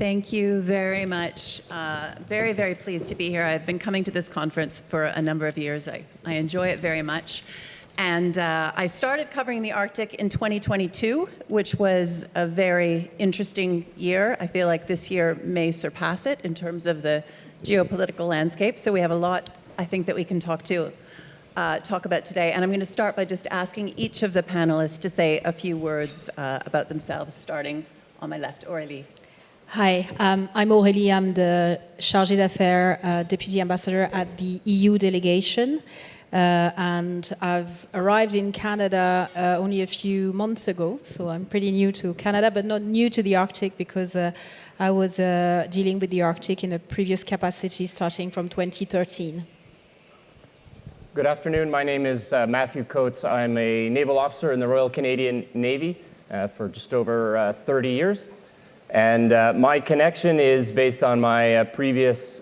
Thank you very much. Very, very pleased to be here. I've been coming to this conference for a number of years. I enjoy it very much. And I started covering the Arctic in 2022, which was a very interesting year. I feel like this year may surpass it in terms of the geopolitical landscape. So we have a lot, I think, that we can talk about today. And I'm going to start by just asking each of the panelists to say a few words about themselves, starting on my left. Aurélie. Hi, I'm Aurélie. I'm the Chargée d'Affaires Deputy Ambassador at the EU Delegation. And I've arrived in Canada only a few months ago, so I'm pretty new to Canada, but not new to the Arctic because I was dealing with the Arctic in a previous capacity starting from 2013. Good afternoon. My name is Matthew Coates. I'm a naval officer in the Royal Canadian Navy for just over 30 years. And my connection is based on my previous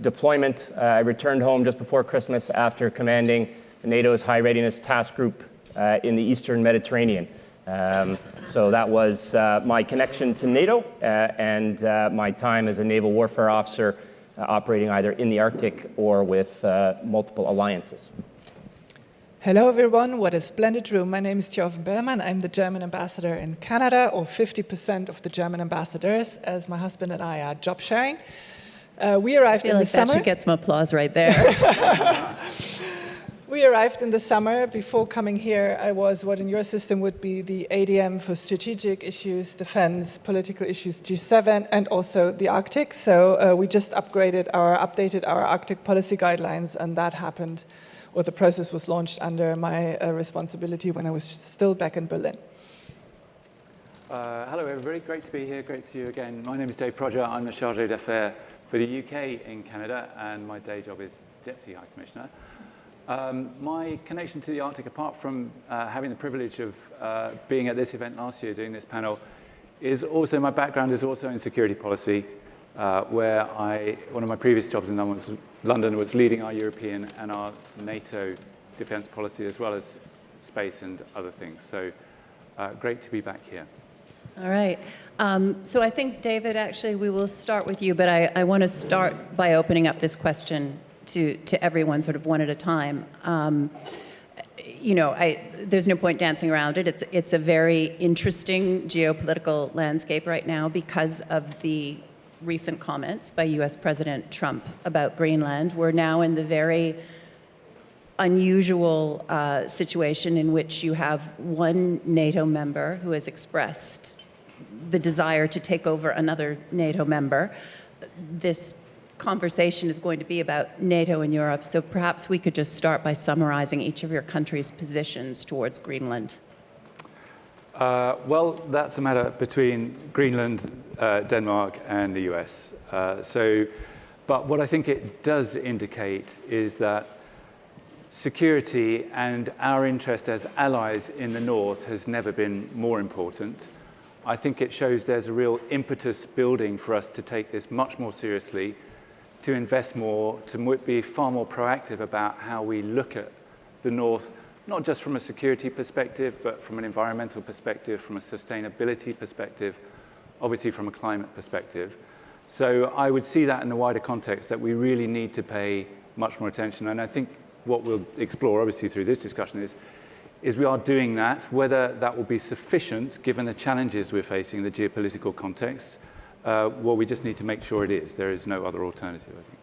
deployment. I returned home just before Christmas after commanding NATO's High Readiness Task Group in the Eastern Mediterranean. So that was my connection to NATO and my time as a naval warfare officer operating either in the Arctic or with multiple alliances. Hello everyone, what a splendid room. My name is Tjorven Bellmann. I'm the German ambassador in Canada, or 50% of the German ambassadors, as my husband and I are job sharing. We arrived in the summer. That should get some applause right there. We arrived in the summer. Before coming here, I was what in your system would be the ADM for strategic issues, defense, political issues, G7, and also the Arctic. So we just updated our Arctic policy guidelines, and that happened, or the process was launched under my responsibility when I was still back in Berlin. Hello everybody, great to be here, great to see you again. My name is Dave Prodger. I'm the Chargé d'Affaires for the UK in Canada, and my day job is Deputy High Commissioner. My connection to the Arctic, apart from having the privilege of being at this event last year doing this panel, is also, my background is also in security policy, where one of my previous jobs in London was leading our European and our NATO defense policy, as well as space and other things. So great to be back here. All right. So I think, David, actually, we will start with you, but I want to start by opening up this question to everyone sort of one at a time. You know, there's no point dancing around it. It's a very interesting geopolitical landscape right now because of the recent comments by US President Trump about Greenland. We're now in the very unusual situation in which you have one NATO member who has expressed the desire to take over another NATO member. This conversation is going to be about NATO and Europe, so perhaps we could just start by summarizing each of your countries' positions towards Greenland. Well, that's a matter between Greenland, Denmark, and the US. But what I think it does indicate is that security and our interest as allies in the North has never been more important. I think it shows there's a real impetus building for us to take this much more seriously, to invest more, to be far more proactive about how we look at the North, not just from a security perspective, but from an environmental perspective, from a sustainability perspective, obviously from a climate perspective. So I would see that in the wider context, that we really need to pay much more attention. And I think what we'll explore, obviously, through this discussion is we are doing that. Whether that will be sufficient, given the challenges we're facing in the geopolitical context, well, we just need to make sure it is. There is no other alternative, I think.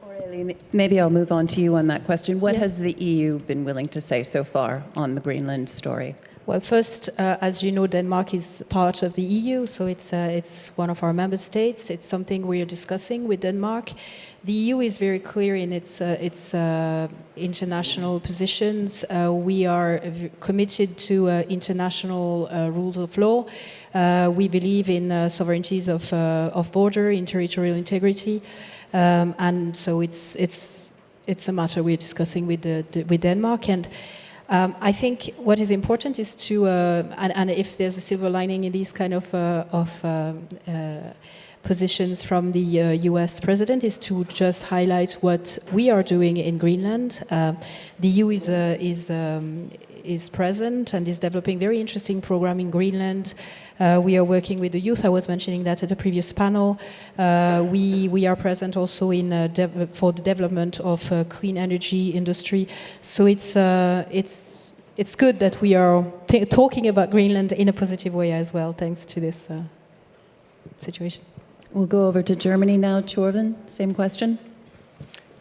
Aurélie, maybe I'll move on to you on that question. What has the EU been willing to say so far on the Greenland story? Well, first, as you know, Denmark is part of the EU, so it's one of our member states. It's something we are discussing with Denmark. The EU is very clear in its international positions. We are committed to international rules of law. We believe in sovereignties of border, in territorial integrity, and so it's a matter we're discussing with Denmark. And I think what is important is to, and if there's a silver lining in these kind of positions from the US president, is to just highlight what we are doing in Greenland. The EU is present and is developing very interesting program in Greenland. We are working with the youth. I was mentioning that at a previous panel. We are present also in for the development of clean energy industry. So it's good that we are talking about Greenland in a positive way as well, thanks to this situation. We'll go over to Germany now. Tjorven, same question.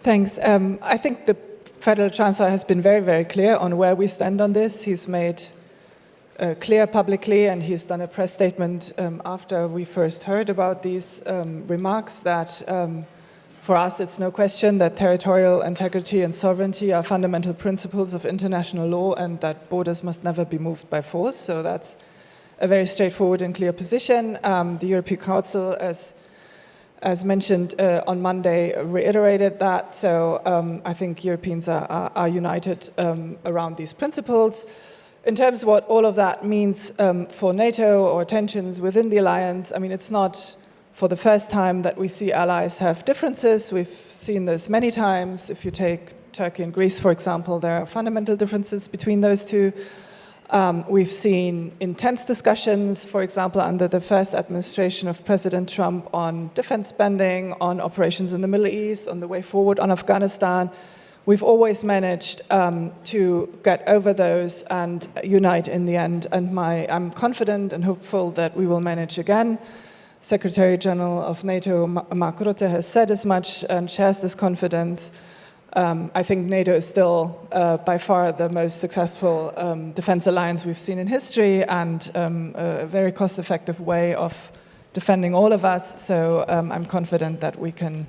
Thanks. I think the Federal Chancellor has been very, very clear on where we stand on this. He's made clear publicly, and he's done a press statement after we first heard about these remarks that for us it's no question that territorial integrity and sovereignty are fundamental principles of international law and that borders must never be moved by force. So that's a very straightforward and clear position. The European Council, as mentioned on Monday, reiterated that. So I think Europeans are united around these principles. In terms of what all of that means for NATO or tensions within the alliance, I mean, it's not for the first time that we see allies have differences. We've seen this many times. If you take Turkey and Greece, for example, there are fundamental differences between those two. We've seen intense discussions, for example, under the first administration of President Trump on defense spending, on operations in the Middle East, on the way forward on Afghanistan. We've always managed to get over those and unite in the end. And I'm confident and hopeful that we will manage again. Secretary General of NATO, Mark Rutte, has said as much and shares this confidence. I think NATO is still by far the most successful defense alliance we've seen in history and a very cost-effective way of defending all of us. So I'm confident that we can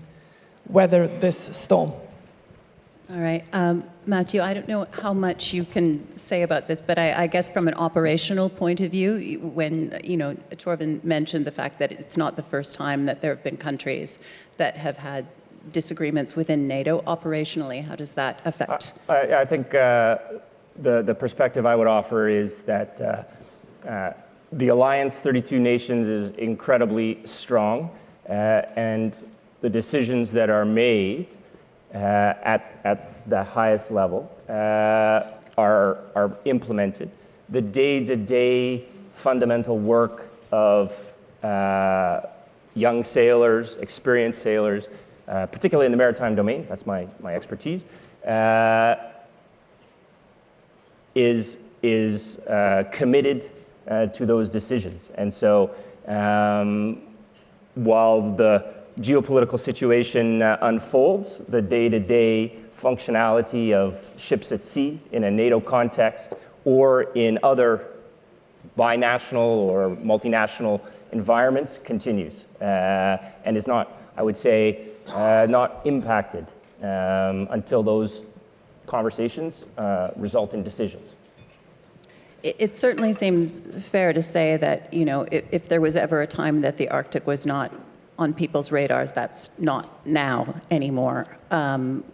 weather this storm. All right. Matthew, I don't know how much you can say about this, but I guess from an operational point of view, when Tjorven mentioned the fact that it's not the first time that there have been countries that have had disagreements within NATO. Operationally, how does that affect? I think the perspective I would offer is that the alliance, 32 nations, is incredibly strong, and the decisions that are made at the highest level are implemented. The day-to-day fundamental work of young sailors, experienced sailors, particularly in the maritime domain, that's my expertise, is committed to those decisions. And so while the geopolitical situation unfolds, the day-to-day functionality of ships at sea in a NATO context or in other binational or multinational environments continues and is not, I would say, not impacted until those conversations result in decisions. It certainly seems fair to say that, if there was ever a time that the Arctic was not on people's radars, that's not now anymore,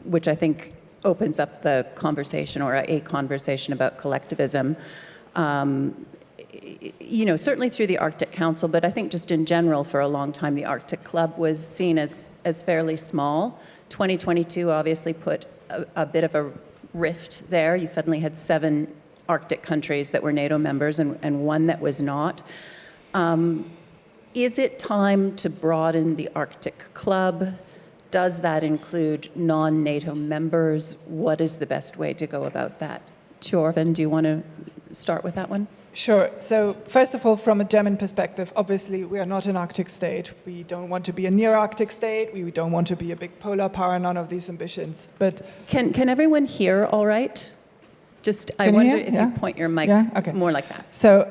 which I think opens up the conversation or a conversation about collectivism. Certainly through the Arctic Council, but I think just in general for a long time, the Arctic Club was seen as fairly small. 2022 obviously put a bit of a rift there. You suddenly had 7 Arctic countries that were NATO members and one that was not. Is it time to broaden the Arctic Club? Does that include non-NATO members? What is the best way to go about that? Tjorven, do you want to start with that one? Sure. So first of all, from a German perspective, obviously we are not an Arctic state. We don't want to be a near Arctic state. We don't want to be a big polar power, none of these ambitions. But can everyone hear all right? Just, I wonder if you point your mic more like that. So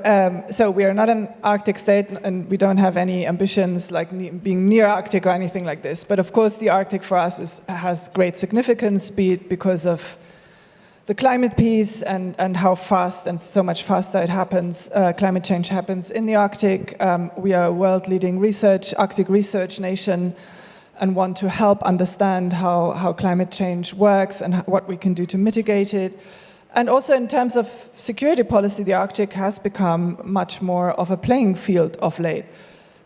we are not an Arctic state, and we don't have any ambitions like being near Arctic or anything like this. But of course, the Arctic for us has great significance, be it because of the climate piece and how fast and so much faster it happens, climate change happens in the Arctic. We are a world-leading Arctic research nation, and want to help understand how climate change works and what we can do to mitigate it. And also in terms of security policy, the Arctic has become much more of a playing field of late.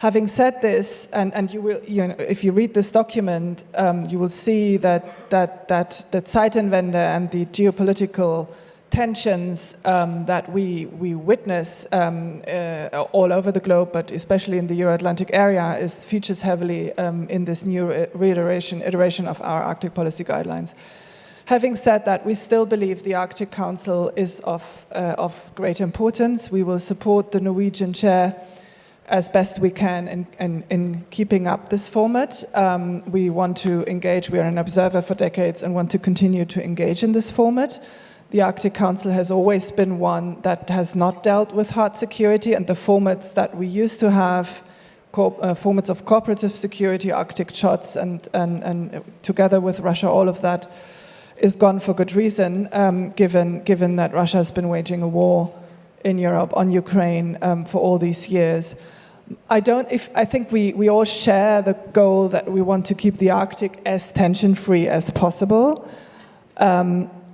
Having said this, and you will, if you read this document, you will see that Zeitenwende and the geopolitical tensions that we witness all over the globe, but especially in the Euro-Atlantic area, features heavily in this new iteration of our Arctic policy guidelines. Having said that, we still believe the Arctic Council is of great importance. We will support the Norwegian chair as best we can in keeping up this format. We want to engage, we are an observer for decades and want to continue to engage in this format. The Arctic Council has always been one that has not dealt with hard security, and the formats that we used to have, formats of cooperative security, Arctic CHOTS, and together with Russia, all of that is gone for good reason, given that Russia has been waging a war in Europe on Ukraine for all these years. I think we all share the goal that we want to keep the Arctic as tension-free as possible.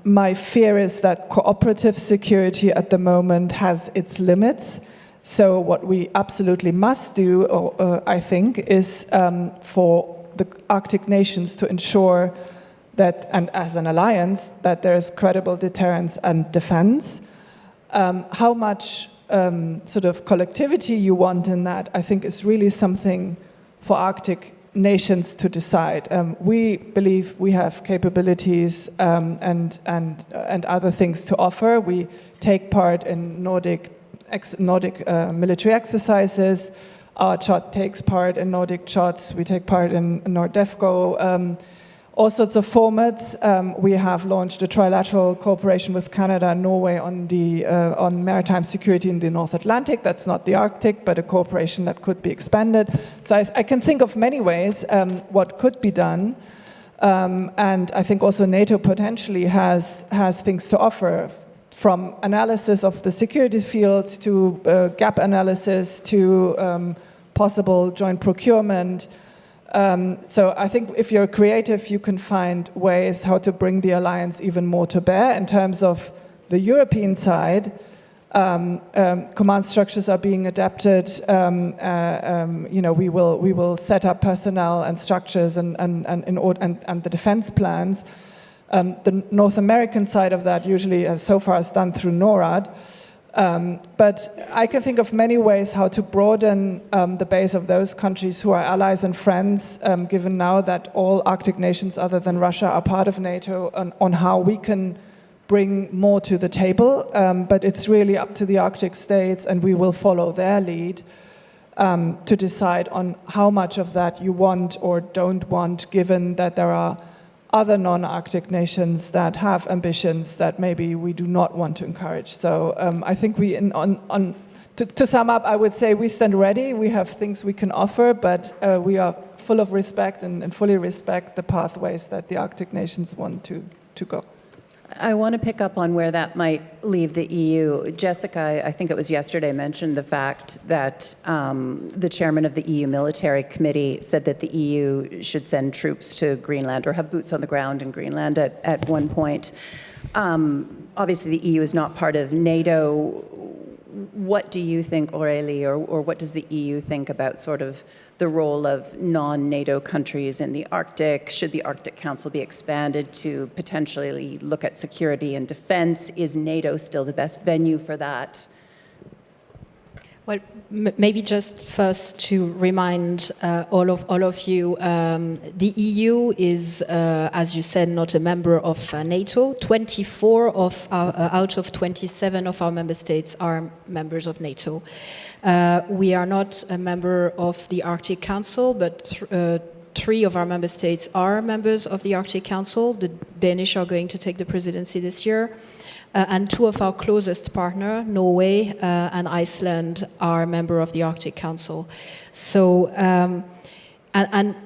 My fear is that cooperative security at the moment has its limits. So what we absolutely must do, I think, is for the Arctic nations to ensure that, and as an alliance, that there is credible deterrence and defense. How much sort of collectivity you want in that, I think, is really something for Arctic nations to decide. We believe we have capabilities and other things to offer. We take part in Nordic military exercises. Our CHOT takes part in Nordic CHOTS. We take part in NORDEFCO. All sorts of formats. We have launched a trilateral cooperation with Canada and Norway on maritime security in the North Atlantic. That's not the Arctic, but a cooperation that could be expanded. So I can think of many ways what could be done. And I think also NATO potentially has things to offer, from analysis of the security field to gap analysis to possible joint procurement. So I think if you're creative, you can find ways how to bring the alliance even more to bear. In terms of the European side, command structures are being adapted. We will set up personnel and structures and the defense plans. The North American side of that usually, so far, is done through NORAD. But I can think of many ways how to broaden the base of those countries who are allies and friends, given now that all Arctic nations other than Russia are part of NATO, on how we can bring more to the table. But it's really up to the Arctic states, and we will follow their lead to decide on how much of that you want or don't want, given that there are other non-Arctic nations that have ambitions that maybe we do not want to encourage. So I think to sum up, I would say we stand ready. We have things we can offer, but we are full of respect and fully respect the pathways that the Arctic nations want to go. I want to pick up on where that might leave the EU. Jessica, I think it was yesterday, mentioned the fact that the chairman of the EU Military Committee said that the EU should send troops to Greenland or have boots on the ground in Greenland at one point. Obviously, the EU is not part of NATO. What do you think, Aurélie, or what does the EU think about sort of the role of non-NATO countries in the Arctic? Should the Arctic Council be expanded to potentially look at security and defense? Is NATO still the best venue for that? Well, maybe just first to remind all of you, the EU is, as you said, not a member of NATO. 24 out of 27 of our member states are members of NATO. We are not a member of the Arctic Council, but 3 of our member states are members of the Arctic Council. The Danish are going to take the presidency this year. And 2 of our closest partners, Norway and Iceland, are a member of the Arctic Council. So, and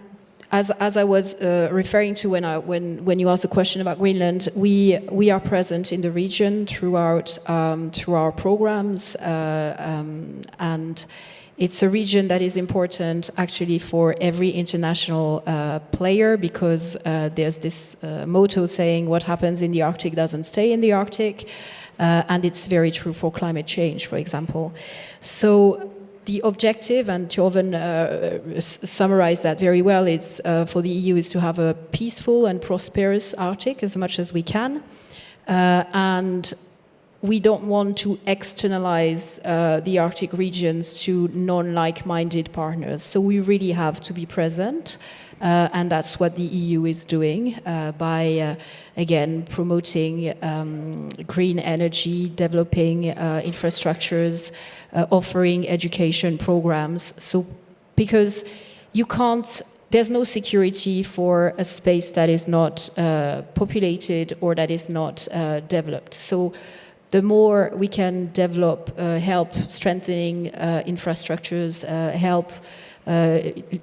as I was referring to when you asked the question about Greenland, we are present in the region through our programs, and it's a region that is important actually for every international player, because there's this motto saying what happens in the Arctic doesn't stay in the Arctic, and it's very true for climate change, for example. So the objective, and Tjorven summarized that very well, is for the EU is to have a peaceful and prosperous Arctic as much as we can, and we don't want to externalize the Arctic regions to non-like-minded partners. So we really have to be present, and that's what the EU is doing by, again, promoting green energy, developing infrastructures, offering education programs. So, because you can't, there's no security for a space that is not populated or that is not developed. So the more we can develop, help strengthening infrastructures, help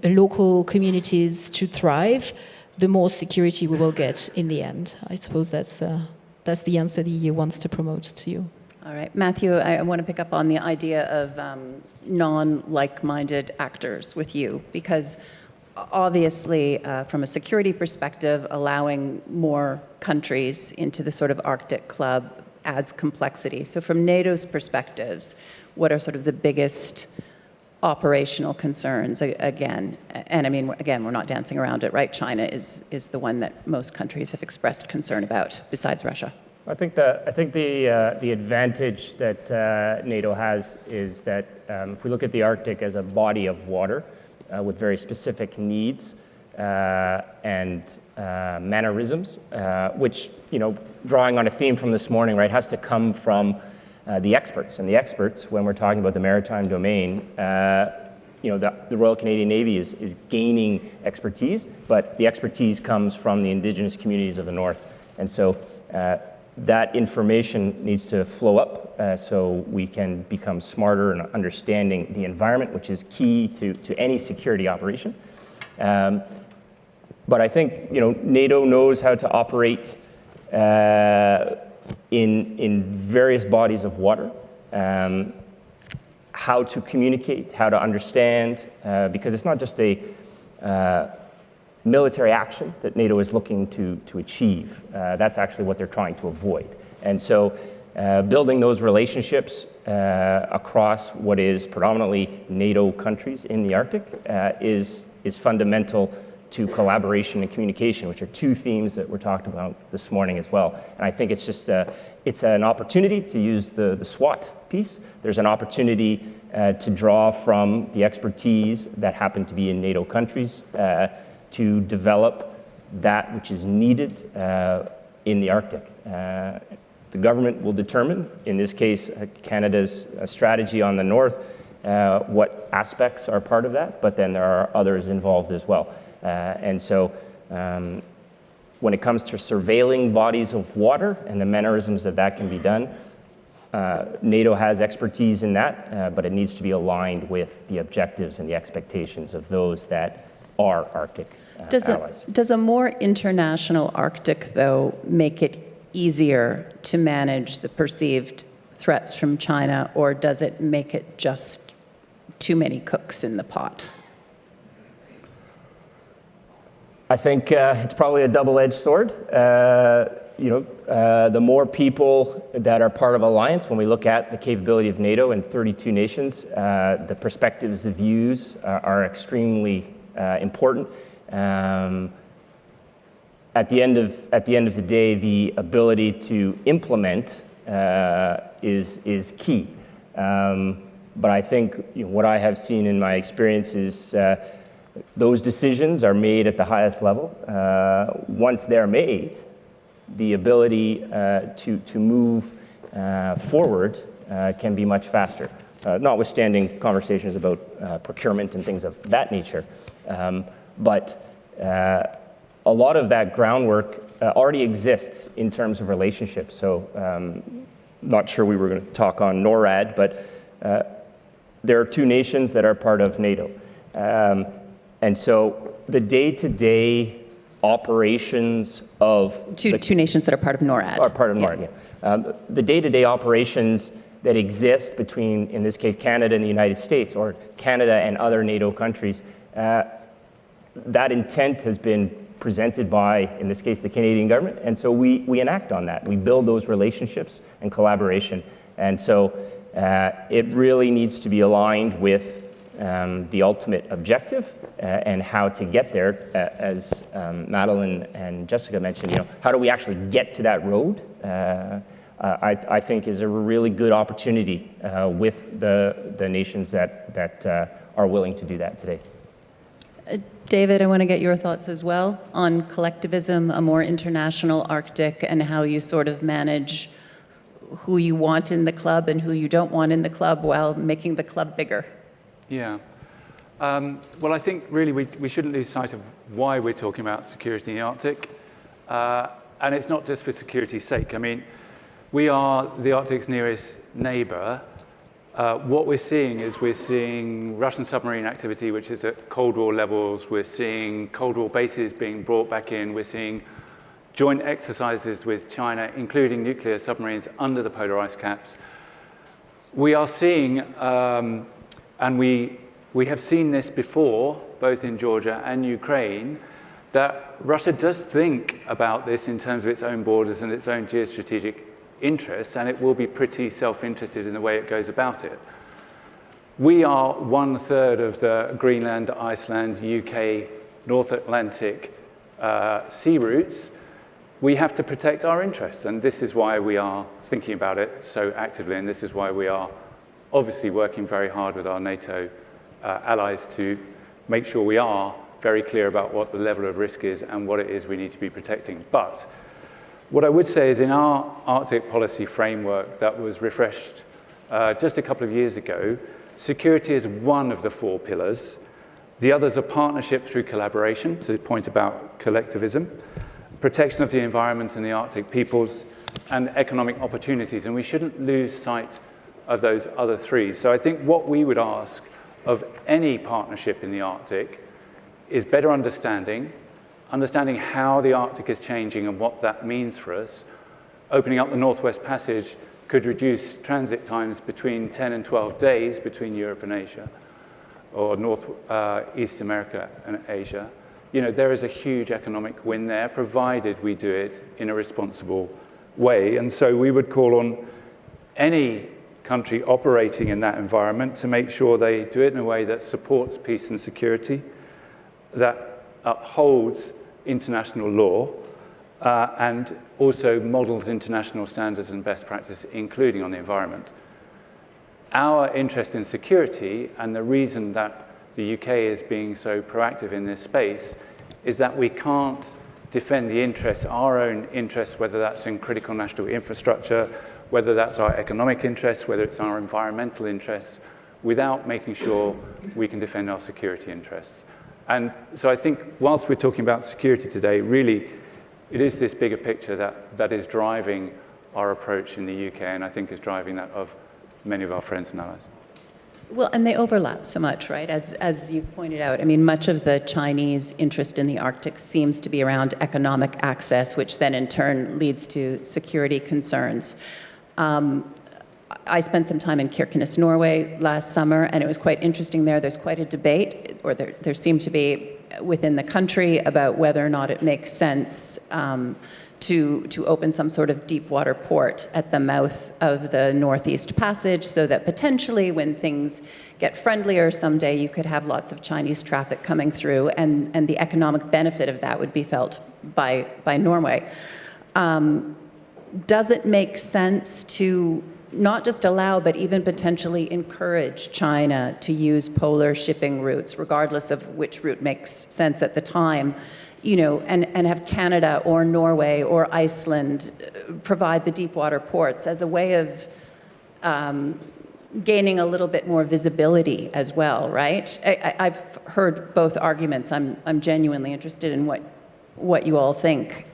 local communities to thrive, the more security we will get in the end. I suppose that's the answer the EU wants to promote to you. All right, Matthew, I want to pick up on the idea of non-like-minded actors with you, because obviously, from a security perspective, allowing more countries into the sort of Arctic club adds complexity. So from NATO's perspectives, what are sort of the biggest operational concerns again? And I mean, again, we're not dancing around it, right? China is the one that most countries have expressed concern about, besides Russia. I think the advantage that NATO has is that if we look at the Arctic as a body of water with very specific needs and mannerisms, which, you know, drawing on a theme from this morning, right, has to come from the experts. And the experts, when we're talking about the maritime domain, you know, the Royal Canadian Navy is gaining expertise, but the expertise comes from the Indigenous communities of the North. And so that information needs to flow up so we can become smarter in understanding the environment, which is key to any security operation. But I think, you know, NATO knows how to operate in various bodies of water, how to communicate, how to understand, because it's not just a military action that NATO is looking to achieve. That's actually what they're trying to avoid. And so building those relationships across what is predominantly NATO countries in the Arctic is fundamental to collaboration and communication, which are two themes that we're talking about this morning as well. And I think it's just it's an opportunity to use the SWOT piece. There's an opportunity to draw from the expertise that happen to be in NATO countries to develop that which is needed in the Arctic. The government will determine, in this case, Canada's strategy on the north, what aspects are part of that, but then there are others involved as well. And so when it comes to surveilling bodies of water and the mannerisms that can be done, NATO has expertise in that, but it needs to be aligned with the objectives and the expectations of those that are Arctic allies. Does a more international Arctic, though, make it easier to manage the perceived threats from China, or does it make it just too many cooks in the pot? I think it's probably a double-edged sword. The more people that are part of alliance, when we look at the capability of NATO and 32 nations, the perspectives, the views are extremely important. At the end of the day, the ability to implement is key. But I think what I have seen in my experience is those decisions are made at the highest level. Once they're made, the ability to move forward can be much faster, notwithstanding conversations about procurement and things of that nature. But a lot of that groundwork already exists in terms of relationships. So not sure we were going to talk on NORAD, but there are two nations that are part of NATO. And so the day-to-day operations of... Two nations that are part of NORAD. Are part of NORAD, yeah. The day-to-day operations that exist between, in this case, Canada and the United States, or Canada and other NATO countries, that intent has been presented by, in this case, the Canadian government, and so we enact on that. We build those relationships and collaboration, and so it really needs to be aligned with the ultimate objective and how to get there. As Madeline and Jessica mentioned, how do we actually get to that road? I think is a really good opportunity with the nations that are willing to do that today. David, I want to get your thoughts as well on collectivism, a more international Arctic, and how you sort of manage who you want in the club and who you don't want in the club while making the club bigger. Yeah. Well, I think really we shouldn't lose sight of why we're talking about security in the Arctic. And it's not just for security's sake. I mean, we are the Arctic's nearest neighbor. What we're seeing Russian submarine activity, which is at Cold War levels. We're seeing Cold War bases being brought back in. We're seeing joint exercises with China, including nuclear submarines under the polar ice caps. We are seeing, and we have seen this before, both in Georgia and Ukraine, that Russia does think about this in terms of its own borders and its own geostrategic interests, and it will be pretty self-interested in the way it goes about it. We are 1/3 of the Greenland, Iceland, UK, North Atlantic sea routes. We have to protect our interests, and this is why we are thinking about it so actively, and this is why we are obviously working very hard with our NATO allies to make sure we are very clear about what the level of risk is and what it is we need to be protecting. But what I would say is in our Arctic policy framework that was refreshed just a couple of years ago, security is one of the 4 pillars. The others are partnership through collaboration, to the point about collectivism, protection of the environment and the Arctic peoples, and economic opportunities. And we shouldn't lose sight of those other 3. So I think what we would ask of any partnership in the Arctic is better understanding how the Arctic is changing and what that means for us. Opening up the Northwest Passage could reduce transit times between 10 and 12 days between Europe and Asia, or East America and Asia. You know, there is a huge economic win there, provided we do it in a responsible way. And so we would call on any country operating in that environment to make sure they do it in a way that supports peace and security, that upholds international law, and also models international standards and best practice, including on the environment. Our interest in security, and the reason that the UK is being so proactive in this space, is that we can't defend the interests, our own interests, whether that's in critical national infrastructure, whether that's our economic interests, whether it's our environmental interests, without making sure we can defend our security interests. And so I think whilst we're talking about security today, really, it is this bigger picture that is driving our approach in the UK, and I think is driving that of many of our friends and allies. Well, and they overlap so much, right? As you pointed out, I mean, much of the Chinese interest in the Arctic seems to be around economic access, which then in turn leads to security concerns. I spent some time in Kirkenes, Norway last summer, and it was quite interesting there. There's quite a debate, or there seemed to be within the country, about whether or not it makes sense to open some sort of deep water port at the mouth of the Northeast Passage, so that potentially when things get friendlier someday, you could have lots of Chinese traffic coming through, and the economic benefit of that would be felt by Norway. Does it make sense to not just allow, but even potentially encourage China to use polar shipping routes, regardless of which route makes sense at the time, you know, and have Canada or Norway or Iceland provide the deep water ports as a way of gaining a little bit more visibility as well, right? I've heard both arguments. I'm genuinely interested in what you all think.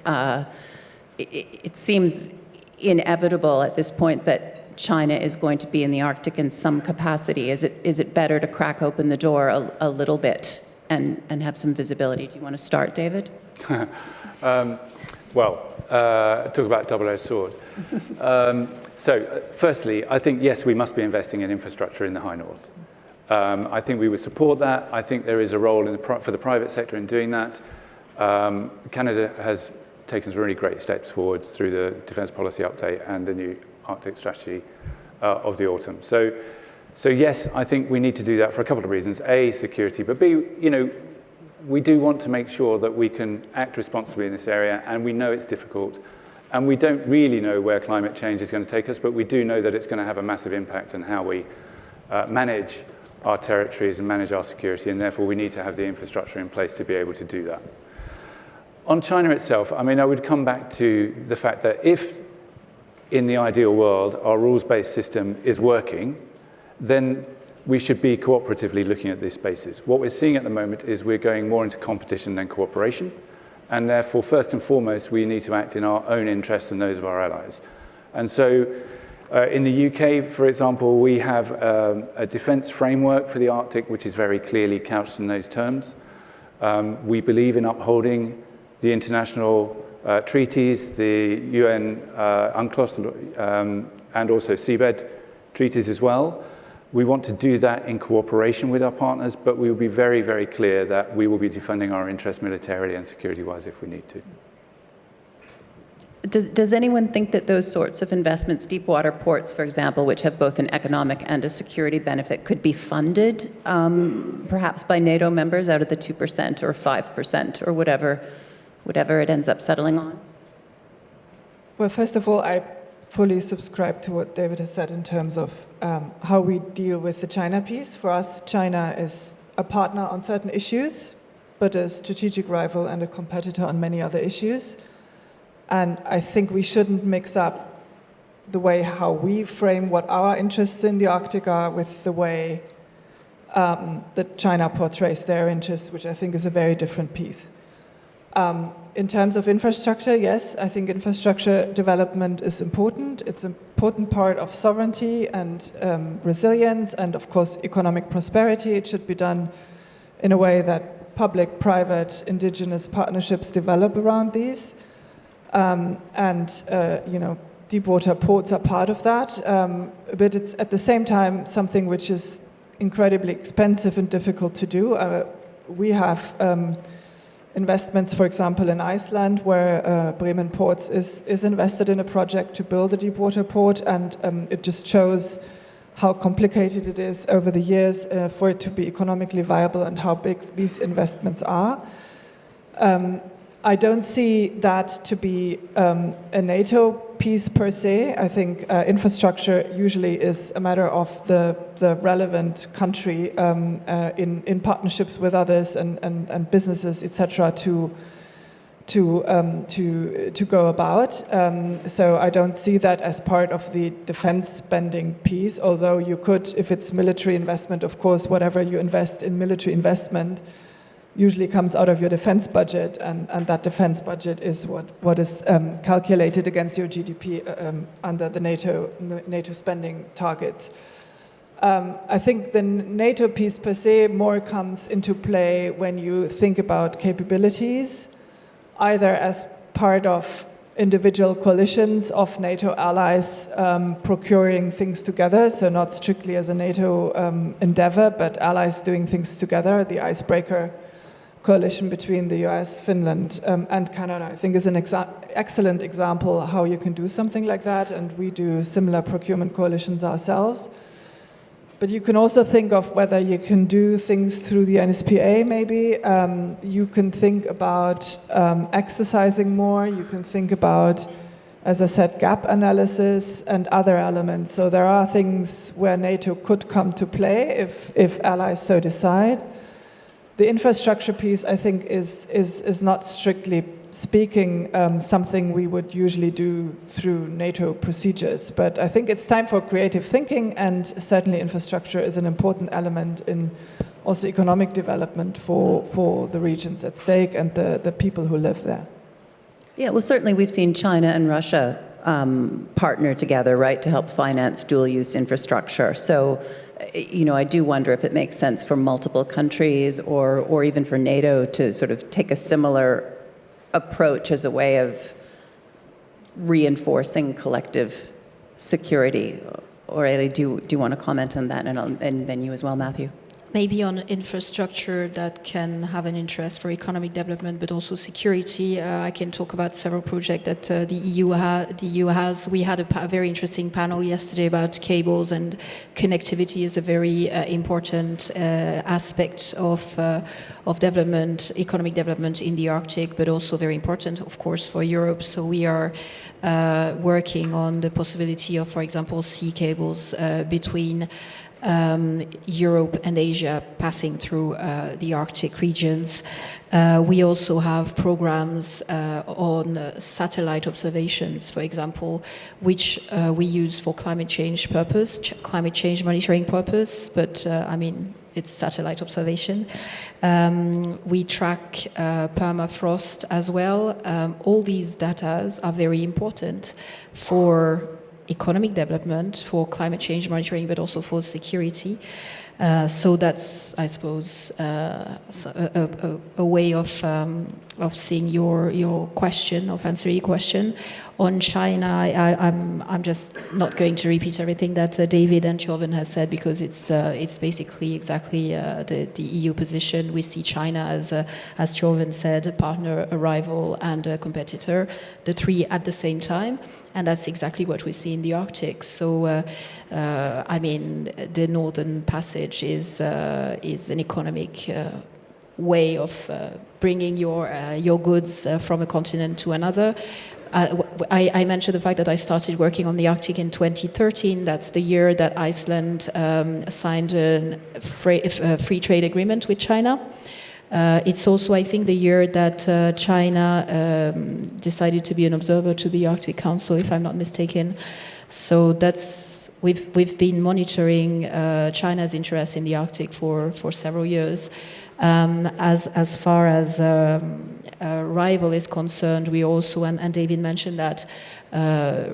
It seems inevitable at this point that China is going to be in the Arctic in some capacity. Is it better to crack open the door a little bit and have some visibility? Do you want to start, David? Talk about double-edged sword. So firstly, I think, yes, we must be investing in infrastructure in the High North. I think we would support that. I think there is a role for the private sector in doing that. Canada has taken some really great steps forwards through the Defence Policy Update and the new Arctic Strategy of the autumn. So yes, I think we need to do that for a couple of reasons. A, security, but B, you know, we do want to make sure that we can act responsibly in this area, and we know it's difficult. And we don't really know where climate change is going to take us, but we do know that it's going to have a massive impact on how we manage our territories and manage our security, and therefore we need to have the infrastructure in place to be able to do that. On China itself, I mean, I would come back to the fact that if, in the ideal world, our rules-based system is working, then we should be cooperatively looking at these spaces. What we're seeing at the moment is we're going more into competition than cooperation, and therefore, first and foremost, we need to act in our own interests and those of our allies. And so, in the UK, for example, we have a defence framework for the Arctic, which is very clearly couched in those terms. We believe in upholding the international treaties, the UN UNCLOS, and also seabed treaties as well. We want to do that in cooperation with our partners, but we will be very, very clear that we will be defending our interests militarily and security-wise if we need to. Does anyone think that those sorts of investments, deep water ports, for example, which have both an economic and a security benefit, could be funded perhaps by NATO members out of the 2% or 5% or whatever it ends up settling on? Well, first of all, I fully subscribe to what David has said in terms of how we deal with the China piece. For us, China is a partner on certain issues, but a strategic rival and a competitor on many other issues. And I think we shouldn't mix up the way how we frame what our interests in the Arctic are with the way that China portrays their interests, which I think is a very different piece. In terms of infrastructure, yes, I think infrastructure development is important. It's an important part of sovereignty and resilience and, of course, economic prosperity. It should be done in a way that public, private, indigenous partnerships develop around these. Deep water ports are part of that, but it's at the same time something which is incredibly expensive and difficult to do. We have investments, for example, in Iceland, where Bremen Ports is invested in a project to build a deep water port, and it just shows how complicated it is over the years for it to be economically viable and how big these investments are. I don't see that to be a NATO piece per se. I think infrastructure usually is a matter of the relevant country in partnerships with others and businesses, etc., to go about. So I don't see that as part of the defense spending piece, although you could, if it's military investment, of course, whatever you invest in military investment usually comes out of your defense budget, and that defense budget is what is calculated against your GDP under the NATO spending targets. I think the NATO piece per se more comes into play when you think about capabilities, either as part of individual coalitions of NATO allies procuring things together, so not strictly as a NATO endeavor, but allies doing things together. The icebreaker coalition between the US, Finland, and Canada, I think, is an excellent example how you can do something like that, and we do similar procurement coalitions ourselves. But you can also think of whether you can do things through the NSPA, maybe. You can think about exercising more. You can think about, as I said, gap analysis and other elements. So there are things where NATO could come to play if allies so decide. The infrastructure piece, I think, is not strictly speaking something we would usually do through NATO procedures. But I think it's time for creative thinking, and certainly infrastructure is an important element in also economic development for the regions at stake and the people who live there. Yeah, well, certainly we've seen China and Russia partner together, right, to help finance dual-use infrastructure. So, I do wonder if it makes sense for multiple countries or even for NATO to sort of take a similar approach as a way of reinforcing collective security. Aurélie, do you want to comment on that, and then you as well, Matthew? maybe on infrastructure that can have an interest for economic development, but also security. I can talk about several projects that the EU has. We had a very interesting panel yesterday about cables, and connectivity is a very important aspect of development, economic development in the Arctic, but also very important, of course, for Europe. So we are working on the possibility of, for example, sea cables between Europe and Asia passing through the Arctic regions. We also have programs on satellite observations, for example, which we use for climate change purpose, climate change monitoring purpose, but I mean, it's satellite observation. We track permafrost as well. All these data are very important for economic development, for climate change monitoring, but also for security. So that's, I suppose, a way of seeing your question, of answering your question. On China, I'm just not going to repeat everything that David and Tjorven has said, because it's basically exactly the EU position. We see China as Tjorven said, a partner, a rival, and a competitor, the three at the same time. And that's exactly what we see in the Arctic. So, I mean, the Northern Passage is an economic way of bringing your goods from a continent to another. I mentioned the fact that I started working on the Arctic in 2013. That's the year that Iceland signed a free trade agreement with China. It's also, I think, the year that China decided to be an observer to the Arctic Council, if I'm not mistaken. So that's we've been monitoring China's interest in the Arctic for several years. As far as a rival is concerned, we also, and David mentioned that,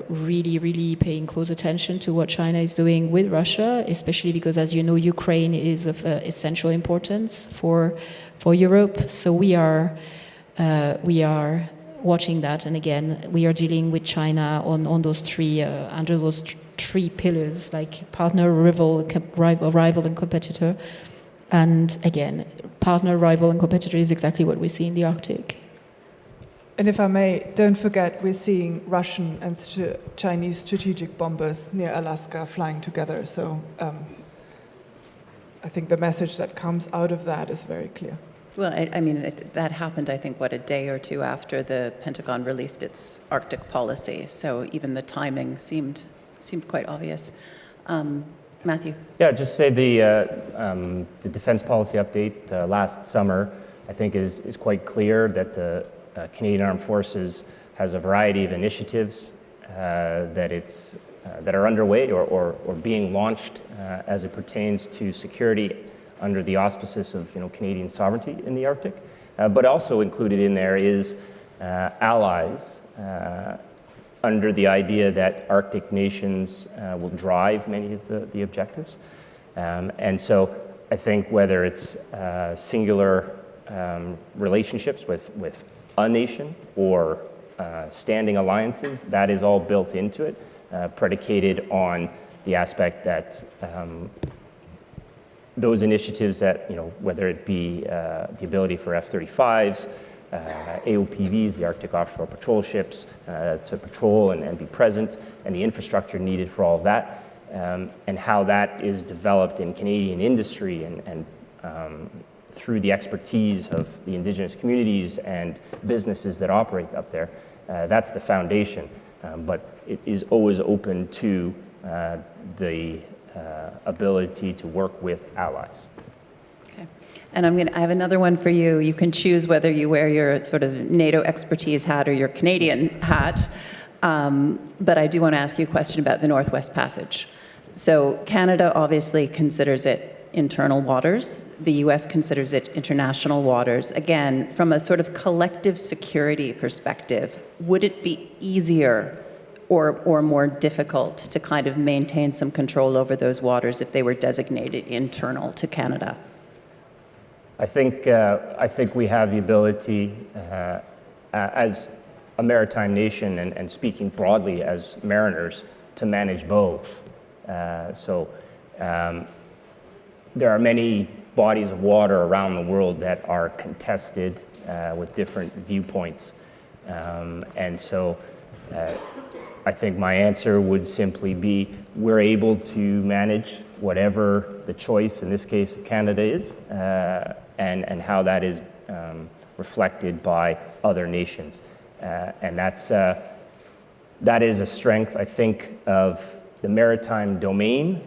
really paying close attention to what China is doing with Russia, especially because, as you know, Ukraine is of essential importance for Europe. So we are watching that, and again, we are dealing with China on those three under those three pillars, like partner, rival, and competitor. And again, partner, rival, and competitor is exactly what we see in the Arctic. And if I may, don't forget, we're seeing Russian and Chinese strategic bombers near Alaska flying together. So I think the message that comes out of that is very clear. Well, I mean, that happened, I think, a day or two after the Pentagon released its Arctic policy. So even the timing seemed quite obvious. Matthew? Yeah, just say the defense policy update last summer, I think, is quite clear that the Canadian Armed Forces has a variety of initiatives that are underway or being launched as it pertains to security under the auspices of Canadian sovereignty in the Arctic. But also included in there is allies under the idea that Arctic nations will drive many of the objectives. And so I think whether it's singular relationships with a nation or standing alliances, that is all built into it, predicated on the aspect that those initiatives that, whether it be the ability for F-35s, AOPVs, the Arctic Offshore Patrol Ships, to patrol and be present, and the infrastructure needed for all of that, and how that is developed in Canadian industry and through the expertise of the Indigenous communities and businesses that operate up there. That's the foundation, but it is always open to the ability to work with allies. Okay. And I have another one for you. You can choose whether you wear your sort of NATO expertise hat or your Canadian hat. But I do want to ask you a question about the Northwest Passage. So Canada obviously considers it internal waters. The US considers it international waters. Again, from a sort of collective security perspective, would it be easier or more difficult to kind of maintain some control over those waters if they were designated internal to Canada? I think we have the ability, as a maritime nation and speaking broadly as mariners, to manage both. There are many bodies of water around the world that are contested with different viewpoints. And so I think my answer would simply be we're able to manage whatever the choice, in this case of Canada, is, and how that is reflected by other nations. And that is a strength, I think, of the maritime domain,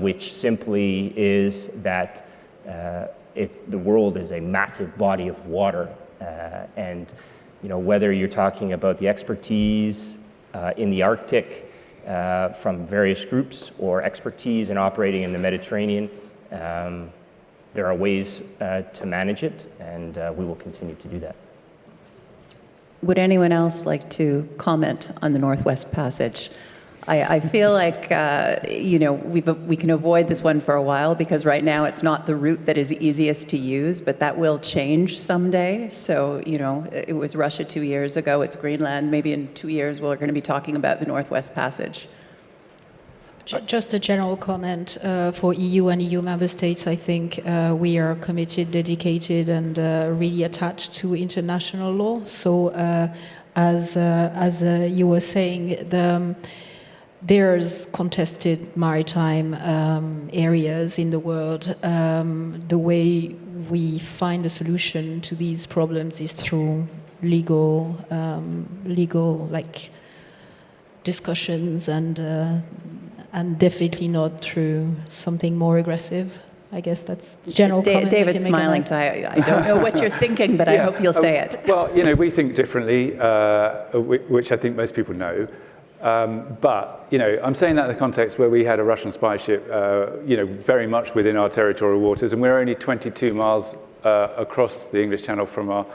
which simply is that the world is a massive body of water, and whether you're talking about the expertise in the Arctic from various groups or expertise in operating in the Mediterranean, there are ways to manage it, and we will continue to do that. Would anyone else like to comment on the Northwest Passage? I feel like, we can avoid this one for a while because right now it's not the route that is easiest to use, but that will change someday. So, it was Russia 2 years ago, it's Greenland. Maybe in 2 years we're going to be talking about the Northwest Passage. Just a general comment for EU and EU member states. I think we are committed, dedicated, and really attached to international law. So, as you were saying, there's contested maritime areas in the world. The way we find a solution to these problems is through legal discussions and definitely not through something more aggressive. I guess that's general comment. David's smiling, so I don't know what you're thinking, but I hope you'll say it. Well, we think differently, which I think most people know. But, I'm saying that in the context where we had a Russian spy ship, very much within our territorial waters, and we're only 22 miles across the English Channel from our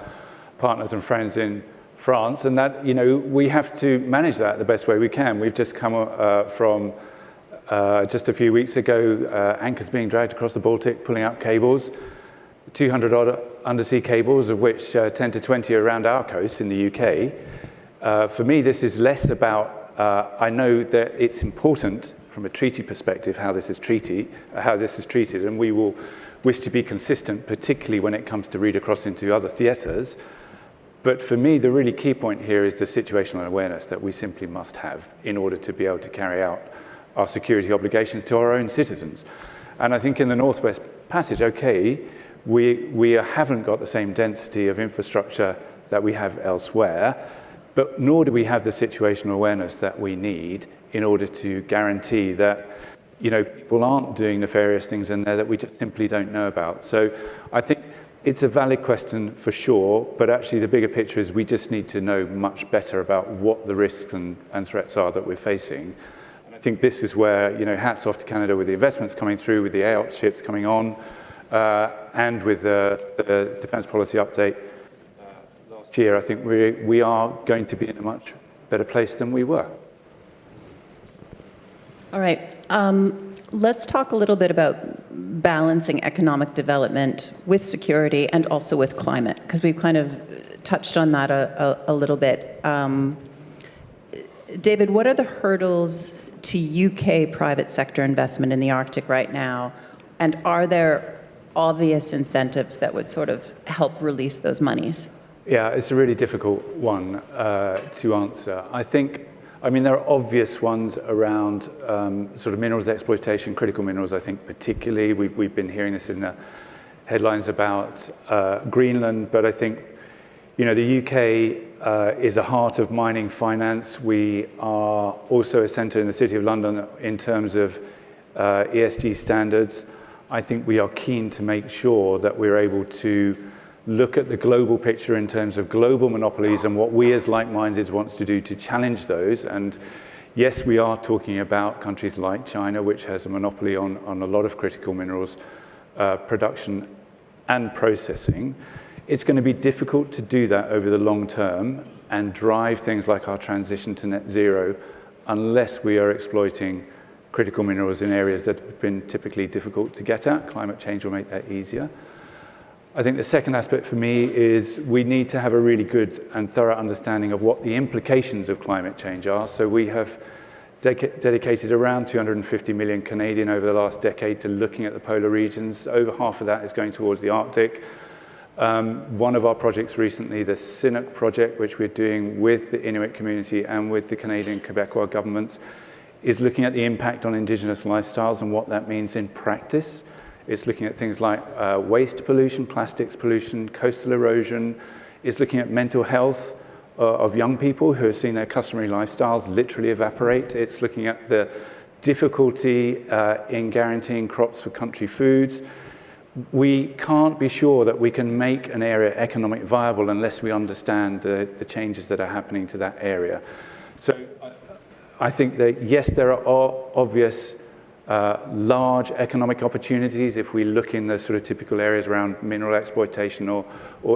partners and friends in France, and that, we have to manage that the best way we can. We've just come from, just a few weeks ago, anchors being dragged across the Baltic, pulling up cables, 200 odd undersea cables, of which 10 to 20 are around our coast in the UK. For me, this is less about I know that it's important from a treaty perspective how this is treated, and we will wish to be consistent, particularly when it comes to read across into other theatres. But for me, the really key point here is the situational awareness that we simply must have in order to be able to carry out our security obligations to our own citizens. And I think in the Northwest Passage, we haven't got the same density of infrastructure that we have elsewhere, but nor do we have the situational awareness that we need in order to guarantee that, people aren't doing nefarious things in there that we just simply don't know about. So I think it's a valid question for sure, but actually the bigger picture is we just need to know much better about what the risks and threats are that we're facing. And I think this is where, hats off to Canada with the investments coming through, with the AOPS ships coming on, and with the defence policy update last year. I think we are going to be in a much better place than we were. All right. Let's talk a little bit about balancing economic development with security and also with climate, because we've kind of touched on that a little bit. David, what are the hurdles to UK private sector investment in the Arctic right now? And are there obvious incentives that would sort of help release those monies? Yeah, it's a really difficult one to answer. There are obvious ones around sort of minerals exploitation, critical minerals, I think particularly. We've been hearing this in the headlines about Greenland, but I think, the UK is a heart of mining finance. We are also a centre in the City of London in terms of ESG standards. I think we are keen to make sure that we're able to look at the global picture in terms of global monopolies and what we as like-minded want to do to challenge those. And yes, we are talking about countries like China, which has a monopoly on a lot of critical minerals production and processing. It's going to be difficult to do that over the long term and drive things like our transition to net zero unless we are exploiting critical minerals in areas that have been typically difficult to get at. Climate change will make that easier. I think the second aspect for me is we need to have a really good and thorough understanding of what the implications of climate change are. So we have dedicated around 250 million Canadian over the last decade to looking at the polar regions. Over half of that is going towards the Arctic. One of our projects recently, the Chinook project, which we're doing with the Inuit community and with the Canadian Quebecois governments, is looking at the impact on Indigenous lifestyles and what that means in practice. It's looking at things like waste pollution, plastics pollution, coastal erosion. It's looking at mental health of young people who are seeing their customary lifestyles literally evaporate. It's looking at the difficulty in guaranteeing crops for country foods. We can't be sure that we can make an area economic viable unless we understand the changes that are happening to that area. So I think that, yes, there are obvious large economic opportunities if we look in the sort of typical areas around mineral exploitation or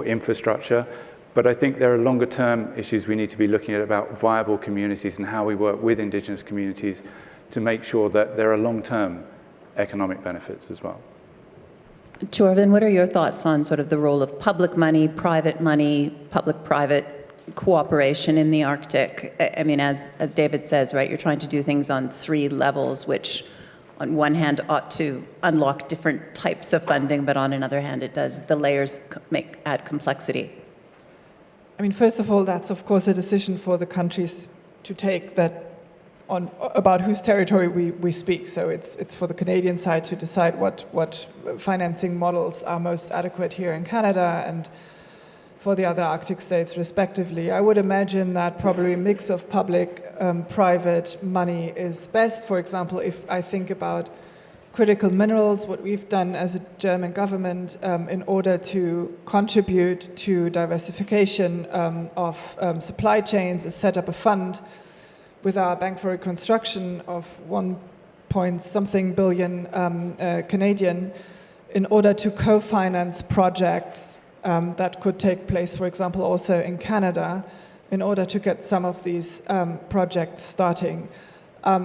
infrastructure. But I think there are longer term issues we need to be looking at about viable communities and how we work with Indigenous communities to make sure that there are long-term economic benefits as well. Tjorven, what are your thoughts on sort of the role of public money, public-private cooperation in the Arctic? I mean, as David says, right, you're trying to do things on 3 levels, which on one hand ought to unlock different types of funding, but on another hand, the layers add complexity. I mean, first of all, that's of course a decision for the countries to take about whose territory we speak. So it's for the Canadian side to decide what financing models are most adequate here in Canada and for the other Arctic states respectively. I would imagine that probably a mix of public-private money is best. For example, if I think about critical minerals, what we've done as a German government in order to contribute to diversification of supply chains is set up a fund with our Bank for Reconstruction of 1-point-something billion Canadian in order to co-finance projects that could take place, for example, also in Canada, in order to get some of these projects starting.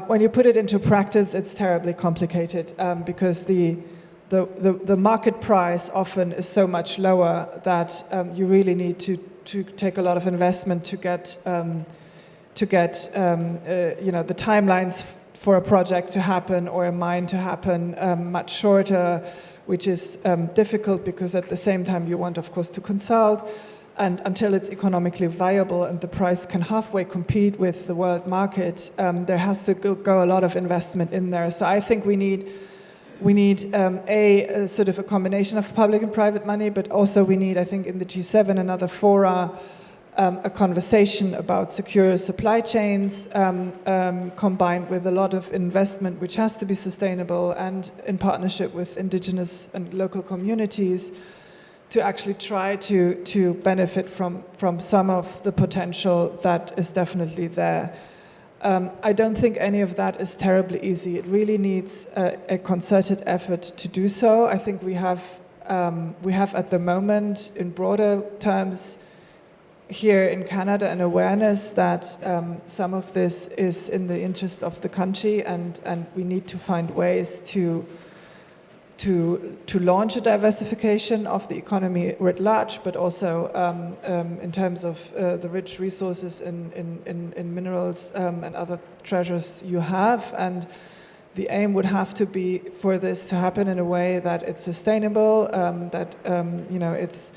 When you put it into practice, it's terribly complicated because the market price often is so much lower that you really need to take a lot of investment to get the timelines for a project to happen or a mine to happen much shorter, which is difficult because at the same time you want, of course, to consult. And until it's economically viable and the price can halfway compete with the world market, there has to go a lot of investment in there. So I think we need a sort of a combination of public and private money, but also we need, I think, in the G7 and other fora, a conversation about secure supply chains combined with a lot of investment which has to be sustainable and in partnership with Indigenous and local communities to actually try to benefit from some of the potential that is definitely there. I don't think any of that is terribly easy. It really needs a concerted effort to do so. I think we have at the moment, in broader terms, here in Canada, an awareness that some of this is in the interest of the country, and we need to find ways to launch a diversification of the economy writ large, but also in terms of the rich resources in minerals and other treasures you have. And the aim would have to be for this to happen in a way that it's sustainable, that it's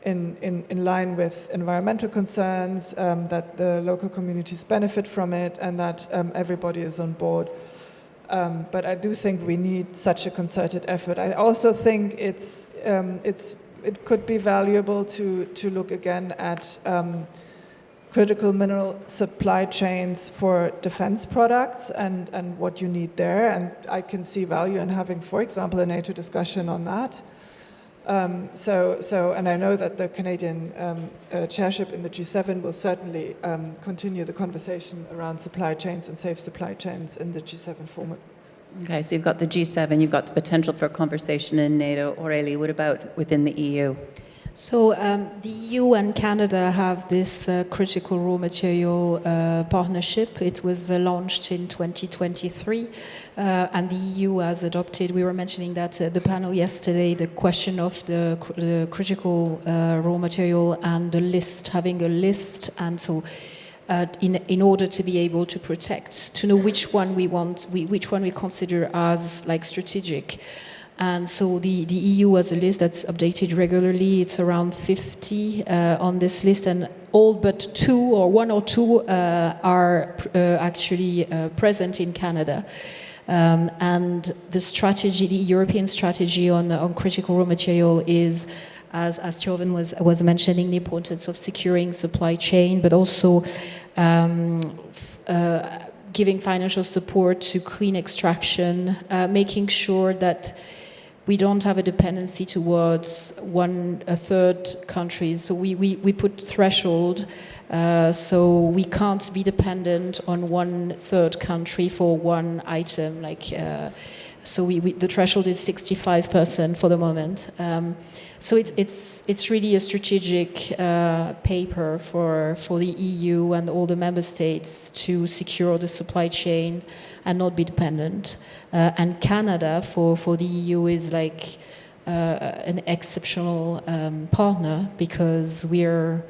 in line with environmental concerns, that the local communities benefit from it, and that everybody is on board. But I do think we need such a concerted effort. I also think it could be valuable to look again at critical mineral supply chains for defense products and what you need there. And I can see value in having, for example, a NATO discussion on that. And I know that the Canadian chairship in the G7 will certainly continue the conversation around supply chains and safe supply chains in the G7 format. Okay, so you've got the G7, you've got the potential for conversation in NATO. Aurélie, what about within the EU? So the EU and Canada have this critical raw material partnership. It was launched in 2023, and the EU has adopted, we were mentioning that at the panel yesterday, the question of the critical raw material and the list, having a list. And so in order to be able to protect, to know which one we want, which one we consider as like strategic. And so the EU has a list that's updated regularly. It's around 50 on this list, and all but one or two are actually present in Canada. And the strategy, the European strategy on critical raw material is, as Tjorven was mentioning, the importance of securing supply chain, but also giving financial support to clean extraction, making sure that we don't have a dependency towards a third countries. So we put threshold, so we can't be dependent on one third country for one item. So the threshold is 65% for the moment. So it's really a strategic paper for the EU and all the member states to secure the supply chain and not be dependent. And Canada for the EU is like an exceptional partner, because we are